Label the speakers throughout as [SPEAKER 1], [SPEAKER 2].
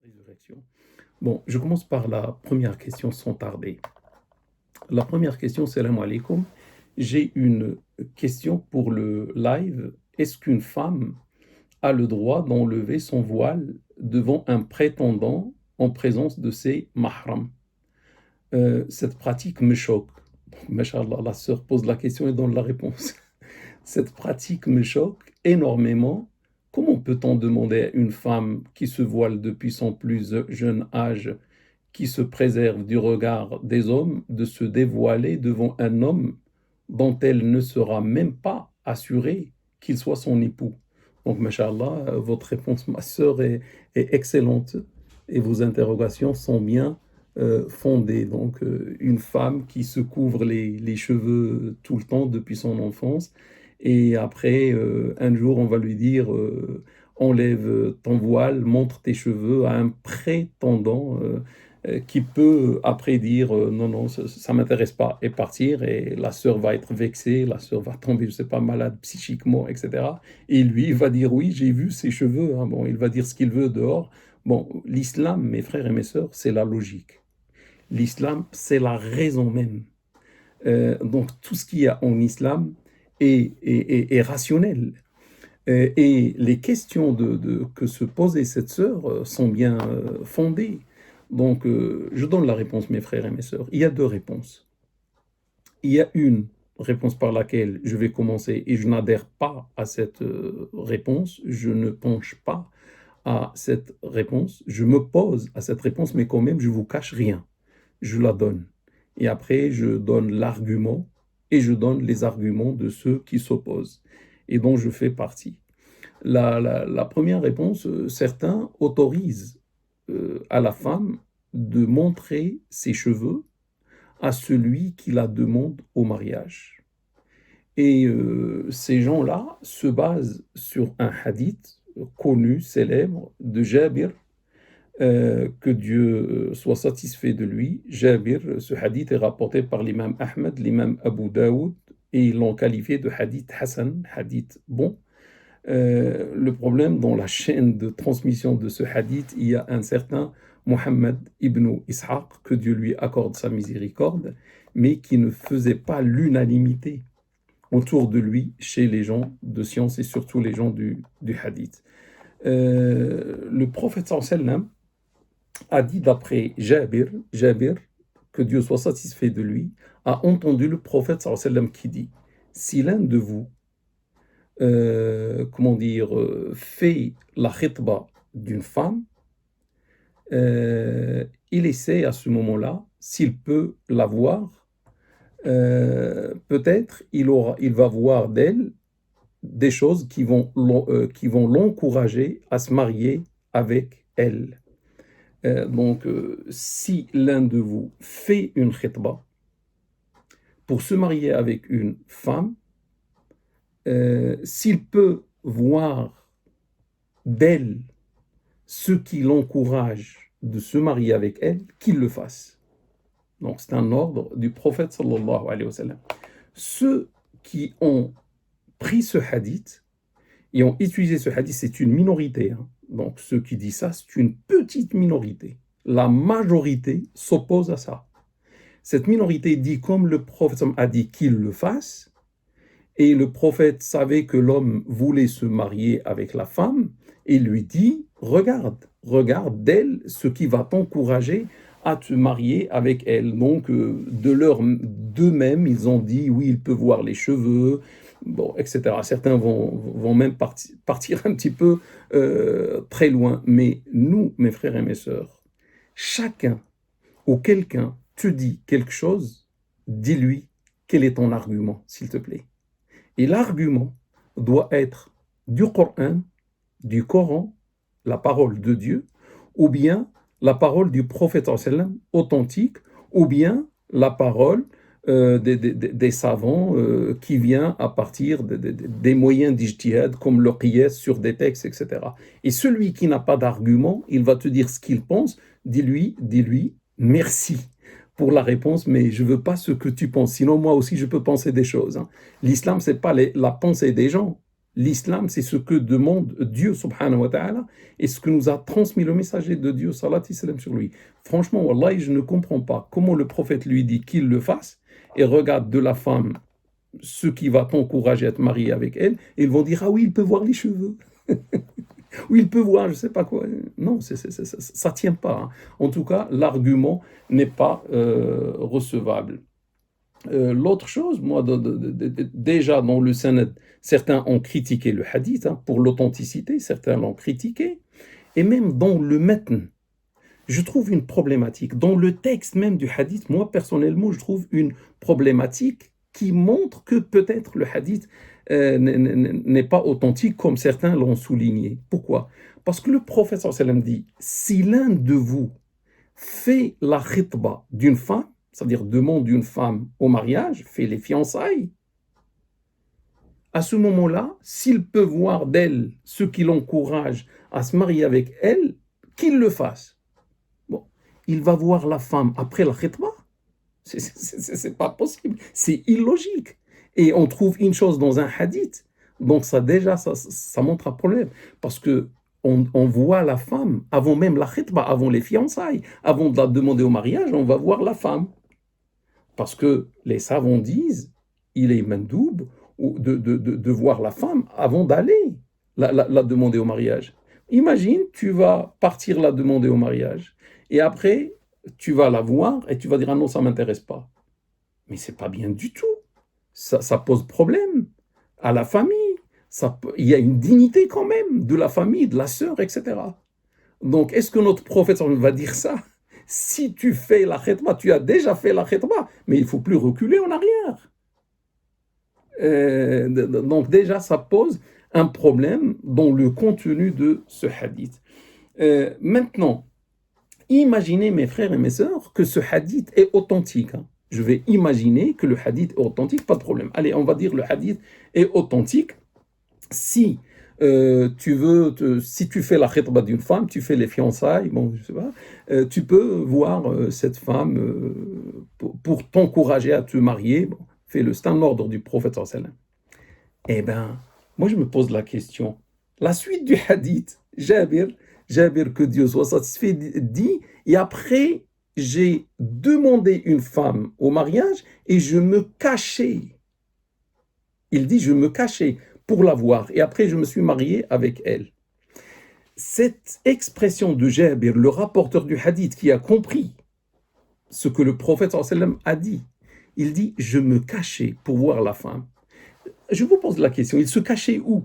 [SPEAKER 1] Résurrection. Bon, je commence par la première question sans tarder. La première question, salam alaikum. J'ai une question pour le live. Est-ce qu'une femme a le droit d'enlever son voile devant un prétendant en présence de ses mahrams? Cette pratique me choque. Mashallah, la sœur pose la question et donne la réponse. Cette pratique me choque énormément. Comment peut-on demander à une femme qui se voile depuis son plus jeune âge, qui se préserve du regard des hommes, de se dévoiler devant un homme dont elle ne sera même pas assurée qu'il soit son époux? Donc, mashallah, votre réponse, ma sœur, est excellente et vos interrogations sont bien fondées. Donc, une femme qui se couvre les cheveux tout le temps depuis son enfance, et après, un jour, on va lui dire enlève ton voile, montre tes cheveux à un prétendant qui peut après dire non, non, ça ne m'intéresse pas et partir. Et la sœur va être vexée, la sœur va tomber, je ne sais pas, malade psychiquement, etc. Et lui, il va dire oui, j'ai vu ses cheveux. Hein. Bon, il va dire ce qu'il veut dehors. Bon, l'islam, mes frères et mes sœurs, c'est la logique. L'islam, c'est la raison même. Donc, tout ce qu'il y a en islam est rationnel. Et les questions que se posait cette sœur sont bien fondées. Donc, je donne la réponse, mes frères et mes sœurs. Il y a deux réponses. Il y a une réponse par laquelle je vais commencer et je n'adhère pas à cette réponse. Je ne penche pas à cette réponse. Je m'oppose à cette réponse, mais quand même, je ne vous cache rien. Je la donne. Et après, je donne l'argument et je donne les arguments de ceux qui s'opposent et dont je fais partie. La première réponse, certains autorisent à la femme de montrer ses cheveux à celui qui la demande au mariage. Et ces gens-là se basent sur un hadith connu, célèbre, de Jabir, que Dieu soit satisfait de lui. Jabir, ce hadith est rapporté par l'imam Ahmed, l'imam Abu Daoud, et ils l'ont qualifié de hadith Hassan, hadith bon. Le problème, dans la chaîne de transmission de ce hadith, il y a un certain Mohammed ibn Ishaq, que Dieu lui accorde sa miséricorde, mais qui ne faisait pas l'unanimité autour de lui chez les gens de science et surtout les gens du hadith. Le prophète sallam a dit d'après Jabir, que Dieu soit satisfait de lui, a entendu le prophète sallam qui dit: si l'un de vous fait la khitba d'une femme, il essaie à ce moment-là, s'il peut la voir, peut-être il va voir d'elle des choses qui vont l'encourager à se marier avec elle. Donc, si l'un de vous fait une khitba pour se marier avec une femme, s'il peut voir d'elle ce qui l'encourage de se marier avec elle, qu'il le fasse. Donc c'est un ordre du prophète sallallahu alayhi wa sallam. Ceux qui ont pris ce hadith et ont utilisé ce hadith, c'est une minorité. Hein. Donc ceux qui disent ça, c'est une petite minorité. La majorité s'oppose à ça. Cette minorité dit comme le prophète a dit qu'il le fasse, et le prophète savait que l'homme voulait se marier avec la femme, et lui dit, regarde d'elle ce qui va t'encourager à te marier avec elle. Donc, d'eux-mêmes, ils ont dit, oui, il peut voir les cheveux, bon, etc. Certains vont même partir un petit peu très loin. Mais nous, mes frères et mes sœurs, chacun ou quelqu'un te dit quelque chose, dis-lui quel est ton argument, s'il te plaît. Et l'argument doit être du Coran, la parole de Dieu, ou bien la parole du prophète authentique, ou bien la parole des savants qui vient à partir des moyens d'ijtihad, comme le qiyas sur des textes, etc. Et celui qui n'a pas d'argument, il va te dire ce qu'il pense, dis-lui, merci pour la réponse, mais je ne veux pas ce que tu penses. Sinon, moi aussi, je peux penser des choses. Hein. L'islam, ce n'est pas la pensée des gens. L'islam, c'est ce que demande Dieu, subhanahu wa ta'ala, et ce que nous a transmis le messager de Dieu, salat et salam sur lui. Franchement, wallahi, je ne comprends pas comment le prophète lui dit qu'il le fasse, et regarde de la femme ce qui va t'encourager à te marier avec elle, et ils vont dire, ah oui, il peut voir les cheveux. Ou il peut voir, je ne sais pas quoi. Non, ça ne tient pas, hein. En tout cas, l'argument n'est pas recevable. L'autre chose, moi, déjà dans le Sanad, certains ont critiqué le hadith, hein, pour l'authenticité, certains l'ont critiqué, et même dans le matn, je trouve une problématique. Dans le texte même du hadith, moi, personnellement, je trouve une problématique qui montre que peut-être le hadith n'est pas authentique comme certains l'ont souligné. Pourquoi? Parce que le prophète sallallahu alayhi wa sallam dit, si l'un de vous fait la khitba d'une femme, c'est-à-dire demande une femme au mariage, fait les fiançailles, à ce moment-là, s'il peut voir d'elle ce qui l'encourage à se marier avec elle, qu'il le fasse. Bon, il va voir la femme après la khitba. C'est pas possible, c'est illogique. Et on trouve une chose dans un hadith, donc ça déjà, ça montre un problème, parce que on voit la femme avant même la khitba, avant les fiançailles, avant de la demander au mariage, on va voir la femme. Parce que les savants disent, il est mandoub de voir la femme avant d'aller la demander au mariage. Imagine, tu vas partir la demander au mariage, et après, tu vas la voir et tu vas dire, ah non, ça ne m'intéresse pas. Mais c'est pas bien du tout. Ça pose problème à la famille. Il y a une dignité quand même de la famille, de la sœur, etc. Donc, est-ce que notre prophète va dire ça? Si tu fais la khitba, tu as déjà fait la khitba, mais il ne faut plus reculer en arrière. Donc déjà, ça pose un problème dans le contenu de ce hadith. Maintenant, imaginez, mes frères et mes sœurs, que ce hadith est authentique. Je vais imaginer que le hadith est authentique, pas de problème. Allez, on va dire le hadith est authentique. Si si tu fais la khitba d'une femme, tu fais les fiançailles, bon, je sais pas, tu peux voir cette femme pour t'encourager à te marier. Bon, fais-le, c'est un ordre du prophète sallallahu alayhi wa sallam. Eh bien, moi je me pose la question. La suite du hadith, Jabir, que Dieu soit satisfait, dit, et après j'ai demandé une femme au mariage et je me cachais. Il dit, je me cachais pour la voir, et après je me suis marié avec elle. Cette expression de Jabir, le rapporteur du hadith qui a compris ce que le prophète sallallahu alayhi wa sallam a dit, il dit, je me cachais pour voir la femme. Je vous pose la question, il se cachait où?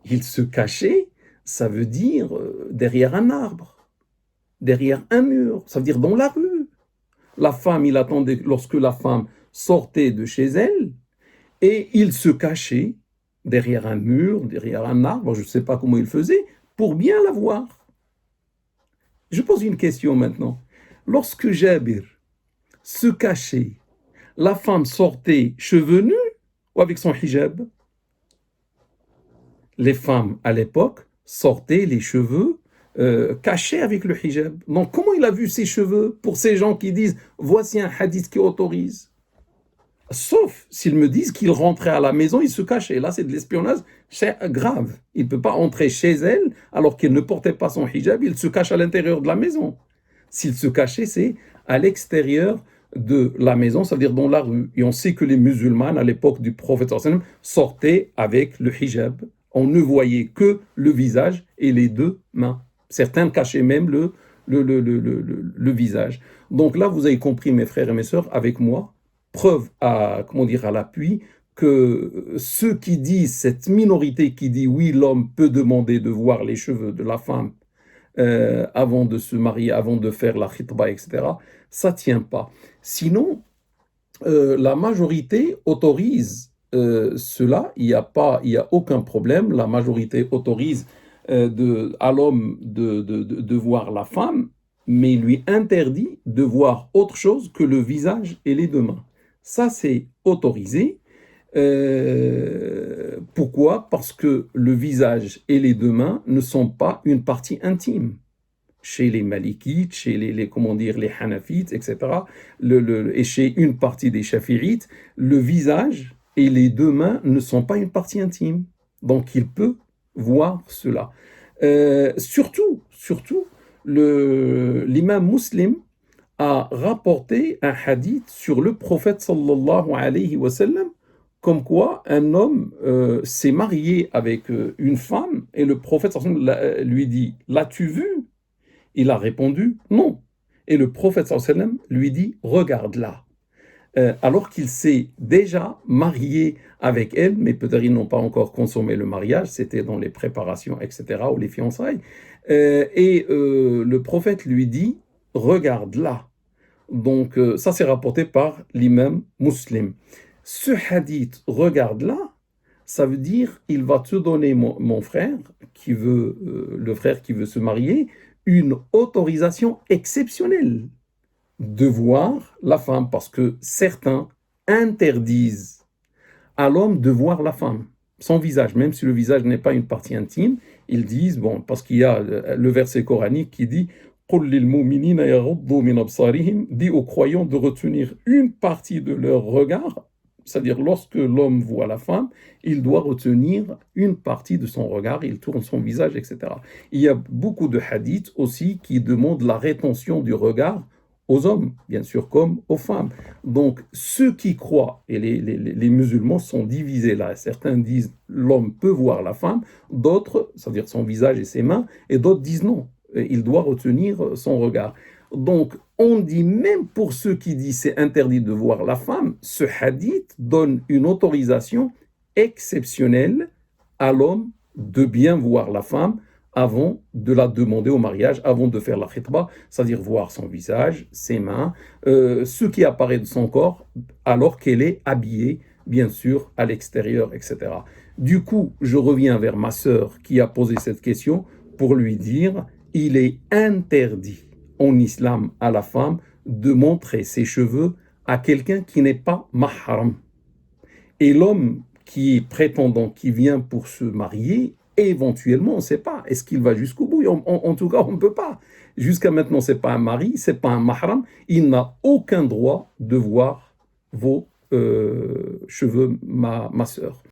[SPEAKER 1] Il se cachait, ça veut dire derrière un arbre, derrière un mur, ça veut dire dans la rue. La femme, il attendait lorsque la femme sortait de chez elle, et il se cachait derrière un mur, derrière un arbre, je ne sais pas comment il faisait, pour bien la voir. Je pose une question maintenant. Lorsque Jabir se cachait, la femme sortait cheveux nus ou avec son hijab? Les femmes à l'époque sortaient les cheveux cachés avec le hijab. Donc comment il a vu ses cheveux pour ces gens qui disent voici un hadith qui autorise? Sauf s'ils me disent qu'il rentrait à la maison, il se cachait. Là, c'est de l'espionnage, c'est grave. Il ne peut pas entrer chez elle alors qu'elle ne portait pas son hijab, il se cache à l'intérieur de la maison. S'il se cachait, c'est à l'extérieur de la maison, c'est-à-dire dans la rue. Et on sait que les musulmanes, à l'époque du prophète sallam, sortaient avec le hijab. On ne voyait que le visage et les deux mains. Certains cachaient même le visage. Donc là, vous avez compris, mes frères et mes sœurs, avec moi, preuve à l'appui, que ceux qui disent, cette minorité qui dit oui, l'homme peut demander de voir les cheveux de la femme avant de se marier, avant de faire la khitba, etc., ça ne tient pas. Sinon, la majorité autorise cela, il n'y a aucun problème, la majorité autorise à l'homme de voir la femme, mais il lui interdit de voir autre chose que le visage et les deux mains. Ça, c'est autorisé. Pourquoi? Parce que le visage et les deux mains ne sont pas une partie intime. Chez les Malikites, chez les Hanafites, etc., et chez une partie des Shafi'ites, le visage et les deux mains ne sont pas une partie intime. Donc il peut voir cela. Surtout, l'imam Muslim a rapporté un hadith sur le prophète sallallahu alayhi wa sallam, comme quoi un homme s'est marié avec une femme et le prophète sallallahu alayhi wa sallam lui dit: L'as-tu vu? Il a répondu: Non. Et le prophète sallallahu alayhi wa sallam lui dit: Regarde-la. Alors qu'il s'est déjà marié avec elle, mais peut-être ils n'ont pas encore consommé le mariage, c'était dans les préparations, etc., ou les fiançailles. Le prophète lui dit: Regarde-la. Donc, ça, c'est rapporté par l'imam Muslim. Ce hadith, regarde-là, ça veut dire, il va te donner, mon frère, le frère qui veut se marier, une autorisation exceptionnelle de voir la femme, parce que certains interdisent à l'homme de voir la femme, son visage, même si le visage n'est pas une partie intime. Ils disent, bon, parce qu'il y a le verset coranique qui dit: dit aux croyants de retenir une partie de leur regard, c'est-à-dire lorsque l'homme voit la femme, il doit retenir une partie de son regard, il tourne son visage, etc. Il y a beaucoup de hadiths aussi qui demandent la rétention du regard aux hommes, bien sûr, comme aux femmes. Donc, ceux qui croient, et les musulmans sont divisés là, certains disent l'homme peut voir la femme, d'autres, c'est-à-dire son visage et ses mains, et d'autres disent non, il doit retenir son regard. Donc, on dit, même pour ceux qui disent c'est interdit de voir la femme, ce hadith donne une autorisation exceptionnelle à l'homme de bien voir la femme avant de la demander au mariage, avant de faire la khitba, c'est-à-dire voir son visage, ses mains, ce qui apparaît de son corps, alors qu'elle est habillée, bien sûr, à l'extérieur, etc. Du coup, je reviens vers ma sœur qui a posé cette question pour lui dire: il est interdit en islam à la femme de montrer ses cheveux à quelqu'un qui n'est pas mahram. Et l'homme qui est prétendant, qui vient pour se marier, éventuellement, on ne sait pas, est-ce qu'il va jusqu'au bout? En tout cas, on ne peut pas. Jusqu'à maintenant, ce n'est pas un mari, ce n'est pas un mahram. Il n'a aucun droit de voir vos cheveux, ma sœur.